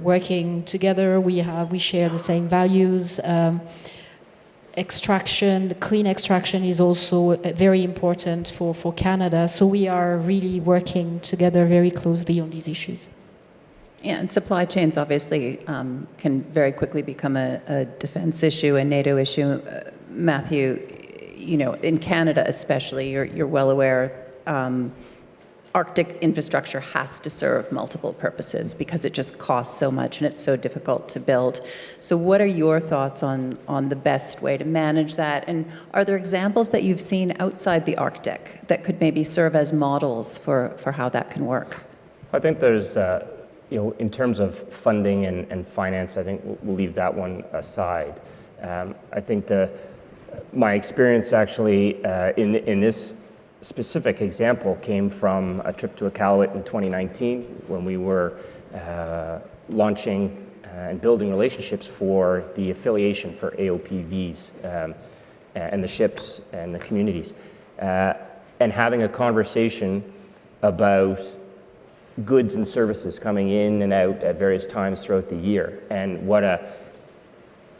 working together. We share the same values. Extraction, the clean extraction is also very important for Canada. So we are really working together very closely on these issues. Yeah, and supply chains obviously can very quickly become a defense issue, a NATO issue. Matthew, in Canada especially, you're well aware, Arctic infrastructure has to serve multiple purposes because it just costs so much and it's so difficult to build. So what are your thoughts on the best way to manage that? And are there examples that you've seen outside the Arctic that could maybe serve as models for how that can work? I think there's, in terms of funding and finance, I think we'll leave that one aside. I think my experience actually in this specific example came from a trip to Iqaluit in 2019 when we were launching and building relationships for the affiliation for AOPVs and the ships and the communities, and having a conversation about goods and services coming in and out at various times throughout the year, and what a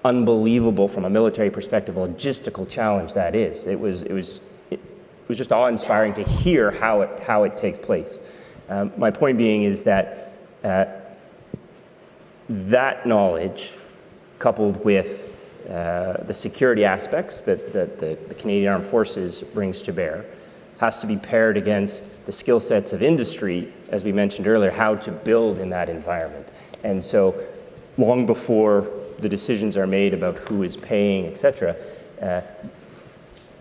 unbelievable, from a military perspective, logistical challenge that is. It was just awe-inspiring to hear how it takes place. My point being is that that knowledge, coupled with the security aspects that the Canadian Armed Forces brings to bear, has to be paired against the skill sets of industry, as we mentioned earlier, how to build in that environment. And so long before the decisions are made about who is paying, et cetera, a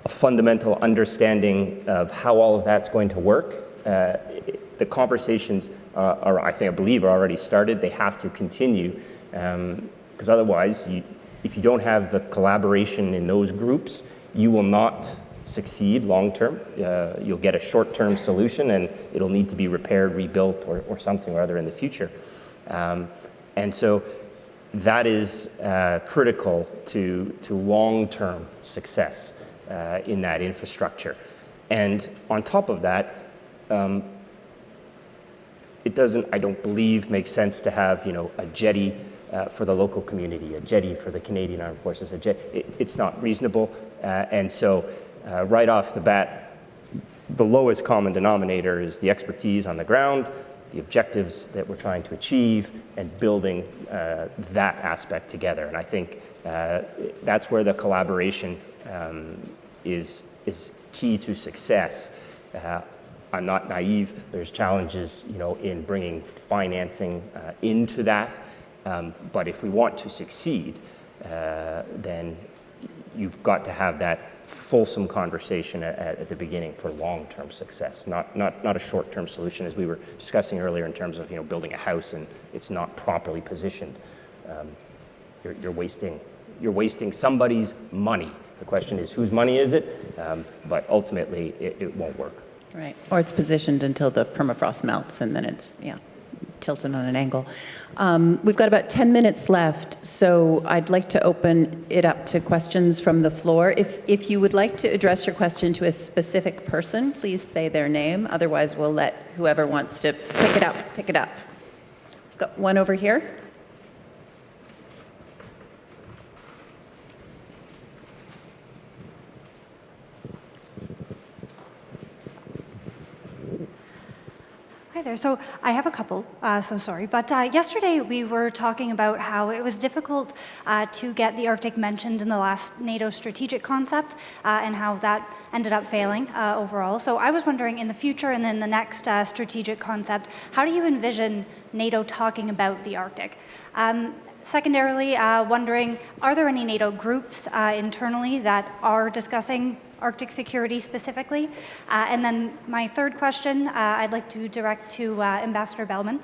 fundamental understanding of how all of that's going to work. The conversations I believe are already started. They have to continue, because otherwise, if you don't have the collaboration in those groups, you will not succeed long term. You'll get a short-term solution, and it'll need to be repaired, rebuilt, or something or other in the future. And so that is critical to long-term success in that infrastructure. And on top of that, it doesn't, I don't believe, make sense to have a jetty for the local community, a jetty for the Canadian Armed Forces. It's not reasonable, and so right off the bat, the lowest common denominator is the expertise on the ground, the objectives that we're trying to achieve, and building that aspect together. And I think that's where the collaboration is key to success. I'm not naive. There's challenges, in bringing financing into that. But if we want to succeed, then you've got to have that fulsome conversation at the beginning for long-term success, not a short-term solution, as we were discussing earlier in terms of building a house and it's not properly positioned. You're wasting somebody's money. The question is, whose money is it? But ultimately, it won't work. Right, or it's positioned until the permafrost melts, and then it's, tilted on an angle. We've got about 10 minutes left, so I'd like to open it up to questions from the floor. If you would like to address your question to a specific person, please say their name. Otherwise, we'll let whoever wants to pick it up. We've got one over here. Hi there. So I have a couple, so sorry. But yesterday we were talking about how it was difficult to get the Arctic mentioned in the last NATO strategic concept and how that ended up failing overall. So I was wondering, in the future and in the next strategic concept, how do you envision NATO talking about the Arctic? Secondarily, wondering, are there any NATO groups internally that are discussing Arctic security specifically? And then my third question, I'd like to direct to Ambassador Bellmann.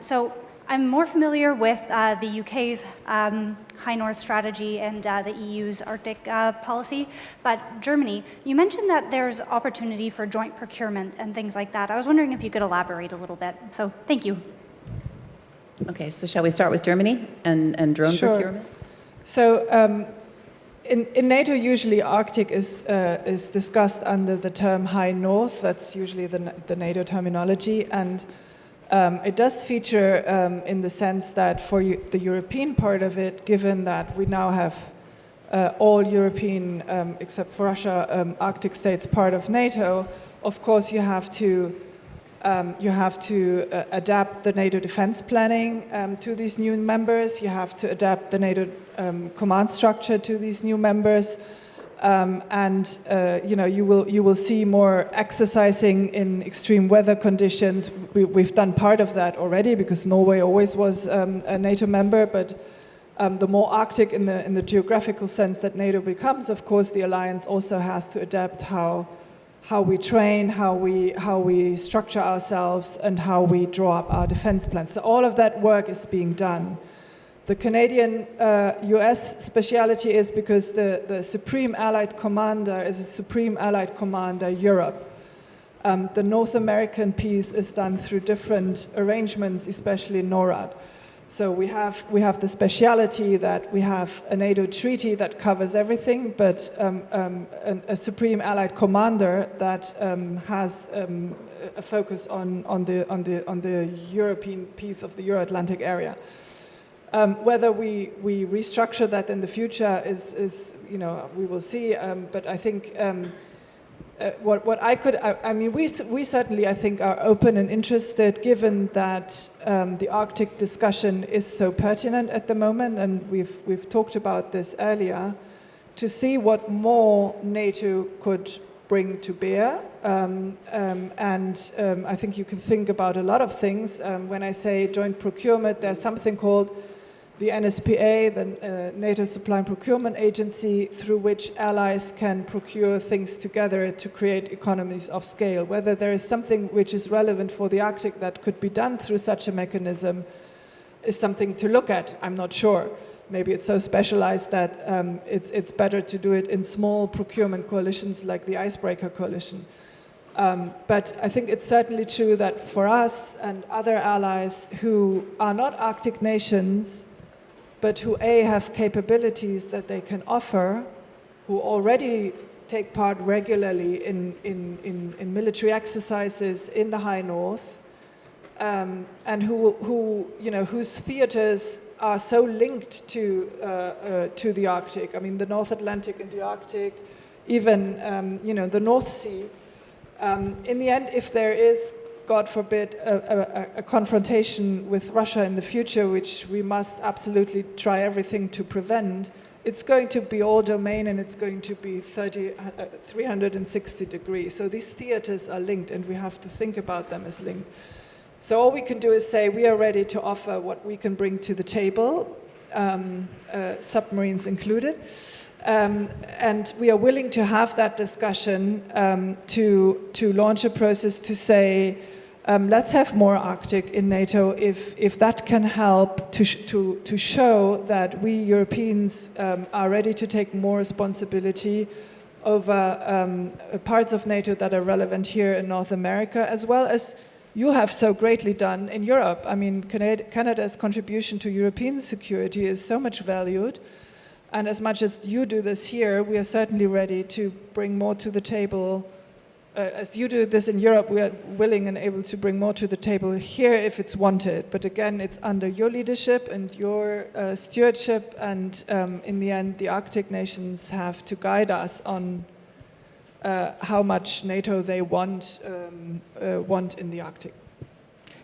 So I'm more familiar with the UK's High North strategy and the EU's Arctic policy, but Germany, you mentioned that there's opportunity for joint procurement and things like that. I was wondering if you could elaborate a little bit. So thank you. Okay, so shall we start with Germany and drone procurement? So in NATO, usually Arctic is discussed under the term High North. That's usually the NATO terminology, and it does feature in the sense that for the European part of it, given that we now have all European, except for Russia, Arctic states part of NATO, of course you have to adapt the NATO defense planning to these new members. You have to adapt the NATO command structure to these new members, and you will see more exercising in extreme weather conditions. We've done part of that already because Norway always was a NATO member, but the more Arctic in the geographical sense that NATO becomes, of course, the alliance also has to adapt how we train, how we structure ourselves, and how we draw up our defense plans. So all of that work is being done. The Canadian-US speciality is because the Supreme Allied Commander is a Supreme Allied Commander Europe. The North American piece is done through different arrangements, especially NORAD. So we have the speciality that we have a NATO treaty that covers everything, but a Supreme Allied Commander that has a focus on the European piece of the Euro-Atlantic area. Whether we restructure that in the future is we will see. But I think we certainly, I think, are open and interested, given that the Arctic discussion is so pertinent at the moment, and we've talked about this earlier, to see what more NATO could bring to bear. I think you can think about a lot of things. When I say joint procurement, there's something called the NSPA, the NATO Supply and Procurement Agency, through which allies can procure things together to create economies of scale. Whether there is something which is relevant for the Arctic that could be done through such a mechanism is something to look at. I'm not sure. Maybe it's so specialized that it's better to do it in small procurement coalitions like the Icebreaker Coalition. But I think it's certainly true that for us and other allies who are not Arctic nations, but who have capabilities that they can offer, who already take part regularly in military exercises in the High North, and whose theaters are so linked to the Arctic. I mean, the North Atlantic and the Arctic, even the North Sea. In the end, if there is, God forbid, a confrontation with Russia in the future, which we must absolutely try everything to prevent, it's going to be all domain, and it's going to be 360 degrees. So these theaters are linked, and we have to think about them as linked. So all we can do is say we are ready to offer what we can bring to the table, submarines included. And we are willing to have that discussion to launch a process to say, let's have more Arctic in NATO if that can help to show that we Europeans are ready to take more responsibility over parts of NATO that are relevant here in North America, as well as you have so greatly done in Europe. I mean, Canada's contribution to European security is so much valued. And as much as you do this here, we are certainly ready to bring more to the table. As you do this in Europe, we are willing and able to bring more to the table here if it's wanted. But again, it's under your leadership and your stewardship. And in the end, the Arctic nations have to guide us on how much NATO they want in the Arctic.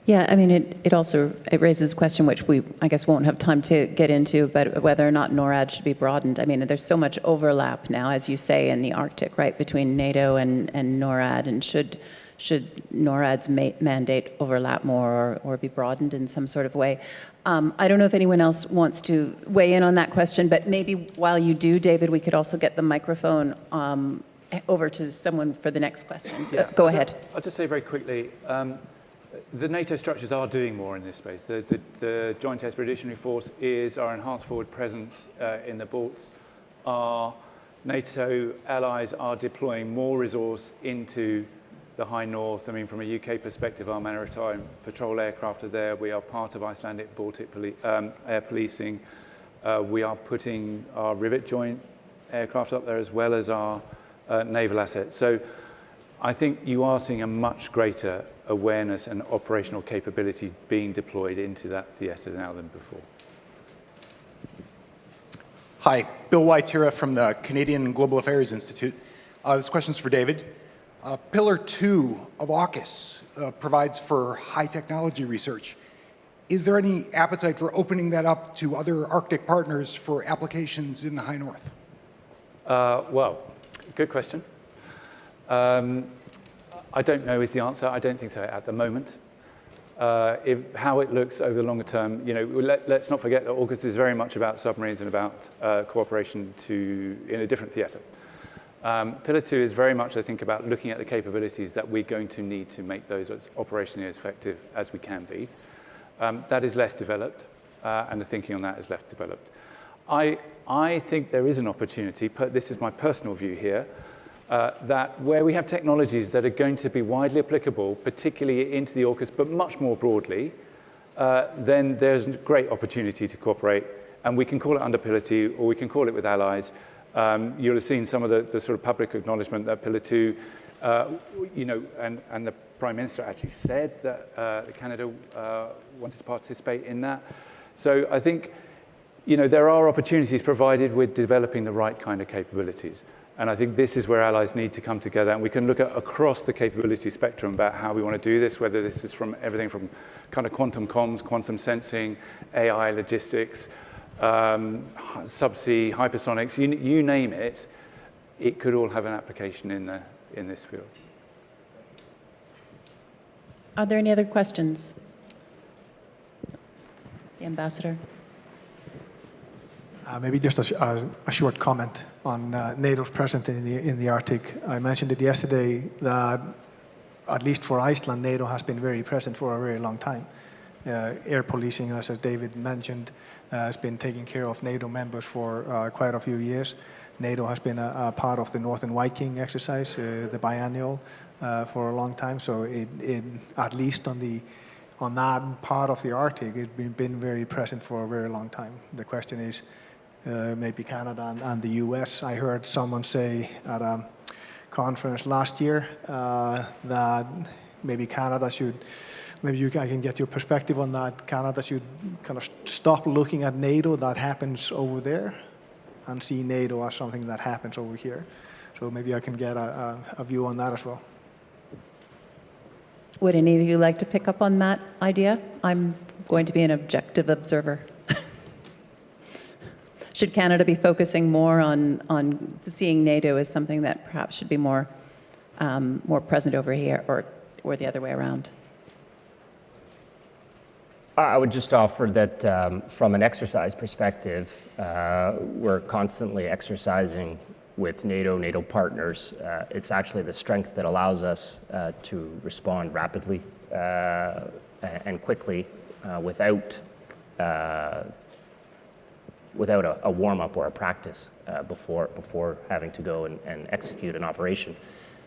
Yeah, I mean, it also raises a question which we, I guess, won't have time to get into, but whether or not NORAD should be broadened. I mean, there's so much overlap now, as you say, in the Arctic, right, between NATO and NORAD, and should NORAD's mandate overlap more or be broadened in some sort of way? I don't know if anyone else wants to weigh in on that question, but maybe while you do, David, we could also get the microphone over to someone for the next question. Yeah. Go ahead. I'll just say very quickly, the NATO structures are doing more in this space. The Joint Expeditionary Force is our enhanced forward presence in the Balts. Our NATO allies are deploying more resource into the High North. I mean, from a UK perspective, our maritime patrol aircraft are there. We are part of Icelandic Baltic air policing. We are putting our Rivet joint aircraft up there as well as our naval assets. So I think you are seeing a much greater awareness and operational capability being deployed into that theatre now than before. Hi, Bill Waitira from the Canadian Global Affairs Institute. This question's for David. Pillar 2 of AUKUS provides for high technology research. Is there any appetite for opening that up to other Arctic partners for applications in the High North? Well, good question. I don't know is the answer. I don't think so at the moment. How it looks over the longer term, you know, let's not forget that AUKUS is very much about submarines and about cooperation in a different theatre. Pillar 2 is very much, I think, about looking at the capabilities that we're going to need to make those as operationally as effective as we can be. That is less developed, and the thinking on that is less developed. I think there is an opportunity, this is my personal view here, that where we have technologies that are going to be widely applicable, particularly into the AUKUS, but much more broadly, then there's a great opportunity to cooperate, and we can call it under Pillar 2, or we can call it with allies. You'll have seen some of the sort of public acknowledgement that Pillar 2, you know, and the Prime Minister actually said that Canada wanted to participate in that. So I think, you know, there are opportunities provided with developing the right kind of capabilities. And I think this is where allies need to come together, and we can look at across the capability spectrum about how we want to do this, whether this is from everything from kind of quantum comms, quantum sensing, AI, logistics, subsea, hypersonics, you name it, it could all have an application in this field. Are there any other questions? The Ambassador. Maybe just a short comment on NATO's presence in the Arctic. I mentioned it yesterday that, at least for Iceland, NATO has been very present for a very long time. Air policing, as David mentioned, has been taking care of NATO members for quite a few years. NATO has been a part of the Northern Viking exercise, the biennial, for a long time. So at least on that part of the Arctic, it's been very present for a very long time. The question is, maybe Canada and the US. I heard someone say at a conference last year that maybe Canada should, I can get your perspective on that, Canada should kind of stop looking at NATO that happens over there and see NATO as something that happens over here. So maybe I can get a view on that as well. Would any of you like to pick up on that idea? I'm going to be an objective observer. Should Canada be focusing more on seeing NATO as something that perhaps should be more present over here, or the other way around? I would just offer that from an exercise perspective, we're constantly exercising with NATO partners. It's actually the strength that allows us to respond rapidly and quickly without a warm-up or a practice before having to go and execute an operation.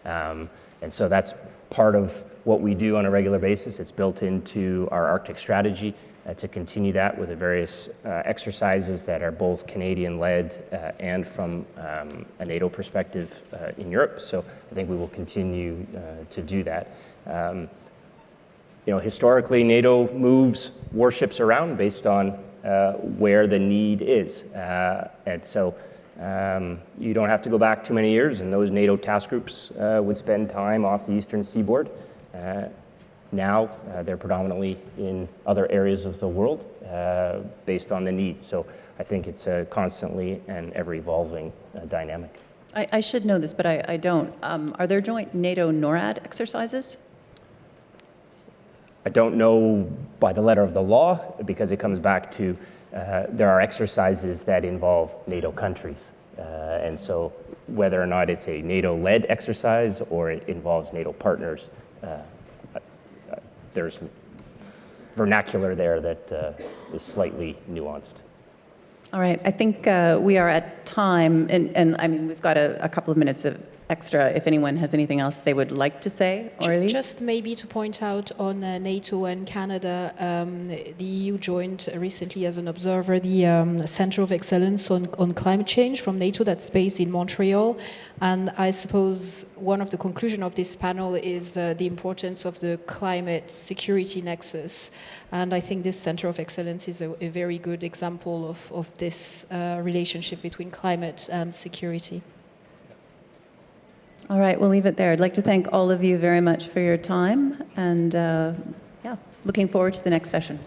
And so that's part of what we do on a regular basis. It's built into our Arctic strategy to continue that with the various exercises that are both Canadian-led and from a NATO perspective in Europe. So I think we will continue to do that. You know, historically, NATO moves warships around based on where the need is. And so you don't have to go back too many years, and those NATO task groups would spend time off the eastern seaboard. now. They're predominantly in other areas of the world based on the need. So I think it's a constantly and ever-evolving dynamic. I should know this, but I don't. Are there joint NATO-NORAD exercises? I don't know by the letter of the law, because it comes back to there are exercises that involve NATO countries. And so whether or not it's a NATO-led exercise or it involves NATO partners, there's vernacular there that is slightly nuanced. All right, I think we are at time, and I mean, we've got a couple of minutes of extra if anyone has anything else they would like to say. Aurélie? Just maybe to point out on NATO and Canada, the EU joined recently as an observer the Center of Excellence on Climate Change from NATO that's based in Montreal. And I suppose one of the conclusions of this panel is the importance of the climate security nexus. And I think this Center of Excellence is a very good example of this relationship between climate and security. All right, we'll leave it there. I'd like to thank all of you very much for your time, and yeah, looking forward to the next session.